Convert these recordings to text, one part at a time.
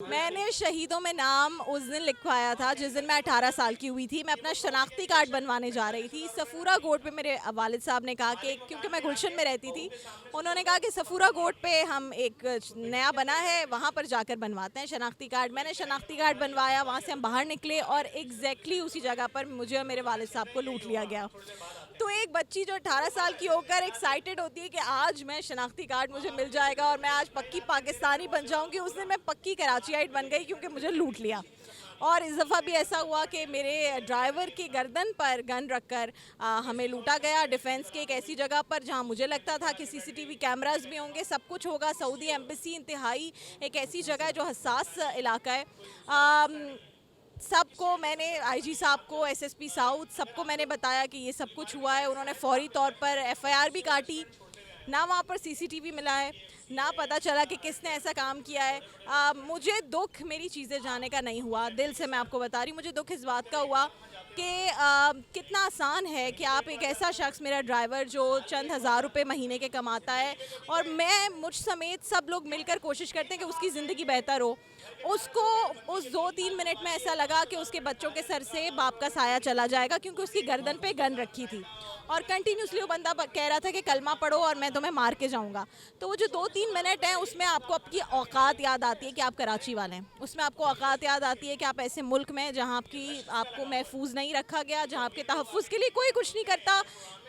मैंने शहीदों में नाम उस दिन लिखवाया था जिस दिन मैं 18 साल की हुई थी। मैं अपना शनाख्ती कार्ड बनवाने जा रही थी। सफूरा गोड पे मेरे वालिद साहब ने कहा कि क्योंकि मैं गुलशन में रहती थी, उन्होंने कहा कि सफूरा गोड पे हम एक नया बना है, वहाँ पर जाकर बनवाते हैं शनाख्ती कार्ड। मैंने शनाख्ती कार्ड बनवाया, वहाँ से हम बाहर निकले और एग्जैक्टली उसी जगह पर मुझे और मेरे वालिद साहब को लूट लिया गया। तो एक बच्ची जो 18 साल की होकर एक्साइटेड होती है कि आज मैं शनाख्ती कार्ड मुझे मिल जाएगा और मैं आज पक्की पाकिस्तानी बन जाऊंगी, उस दिन मैं पक्की कराचीआइट बन गई क्योंकि मुझे लूट लिया। और इस दफ़ा भी ऐसा हुआ कि मेरे ड्राइवर की गर्दन पर गन रखकर हमें लूटा गया, डिफेंस के एक ऐसी जगह पर जहां मुझे लगता था कि सीसीटीवी कैमरास भी होंगे, सब कुछ होगा। सऊदी एम्बेसी इंतहाई एक ऐसी जगह है जो हसास इलाका है। सबको मैंने आईजी साहब को, एसएसपी साउथ, सबको मैंने बताया कि ये सब कुछ हुआ है। उन्होंने फौरी तौर पर एफआईआर भी काटी। ना वहाँ पर सीसीटीवी मिला है, ना पता चला कि किसने ऐसा काम किया है। मुझे दुख मेरी चीज़ें जाने का नहीं हुआ, दिल से मैं आपको बता रही हूँ। मुझे दुख इस बात का हुआ कि कितना आसान है कि आप एक ऐसा शख्स, मेरा ड्राइवर जो चंद हज़ार रुपए महीने के कमाता है और मैं, मुझ समेत सब लोग मिलकर कोशिश करते हैं कि उसकी ज़िंदगी बेहतर हो, उसको उस 2-3 मिनट में ऐसा लगा कि उसके बच्चों के सर से बाप का साया चला जाएगा क्योंकि उसकी गर्दन पे गन रखी थी और कंटिन्यूसली वो बंदा कह रहा था कि कलमा पढ़ो और मैं तुम्हें मार के जाऊंगा। तो वो जो 2-3 मिनट हैं उसमें आपको आपकी औकात याद आती है कि आप कराची वाले हैं। उसमें आपको औकात याद आती है कि आप ऐसे मुल्क में जहाँ आपको महफूज नहीं रखा गया, जहाँ आपके तहफ़्फ़ुज़ के लिए कोई कुछ नहीं करता,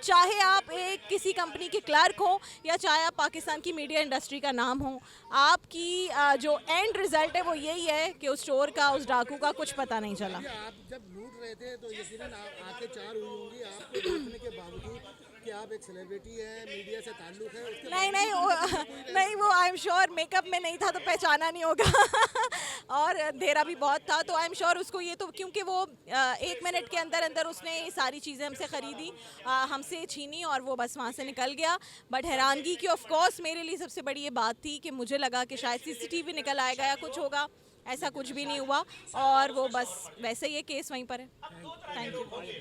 चाहे आप एक किसी कंपनी के क्लर्क हो या चाहे आप पाकिस्तान की मीडिया इंडस्ट्री का नाम हो। आपकी जो एंड रिज़ल्ट है वो यही है कि उस चोर का, उस डाकू का कुछ पता नहीं चला। आप जब लूट रहे थे तो यकीनन आंखें चार हुई होंगी आपको देखने के बावजूद कि आप एक सेलिब्रिटी हैं, मीडिया से ताल्लुक है, उसके नहीं नहीं बावजूद वो नहीं, वो आई एम श्योर मेकअप में नहीं था तो पहचाना नहीं होगा और अंधेरा भी बहुत था, तो आई एम श्योर उसको ये तो, क्योंकि वो 1 मिनट के अंदर अंदर उसने ये सारी चीज़ें हमसे ख़रीदी, हमसे छीनी और वो बस वहाँ से निकल गया। बट हैरानगी की ऑफ कोर्स मेरे लिए सबसे बड़ी ये बात थी कि मुझे लगा कि शायद सीसीटीवी निकल आएगा या कुछ होगा, ऐसा कुछ भी नहीं हुआ और वो बस वैसे ही ये केस वहीं पर है। Thank you.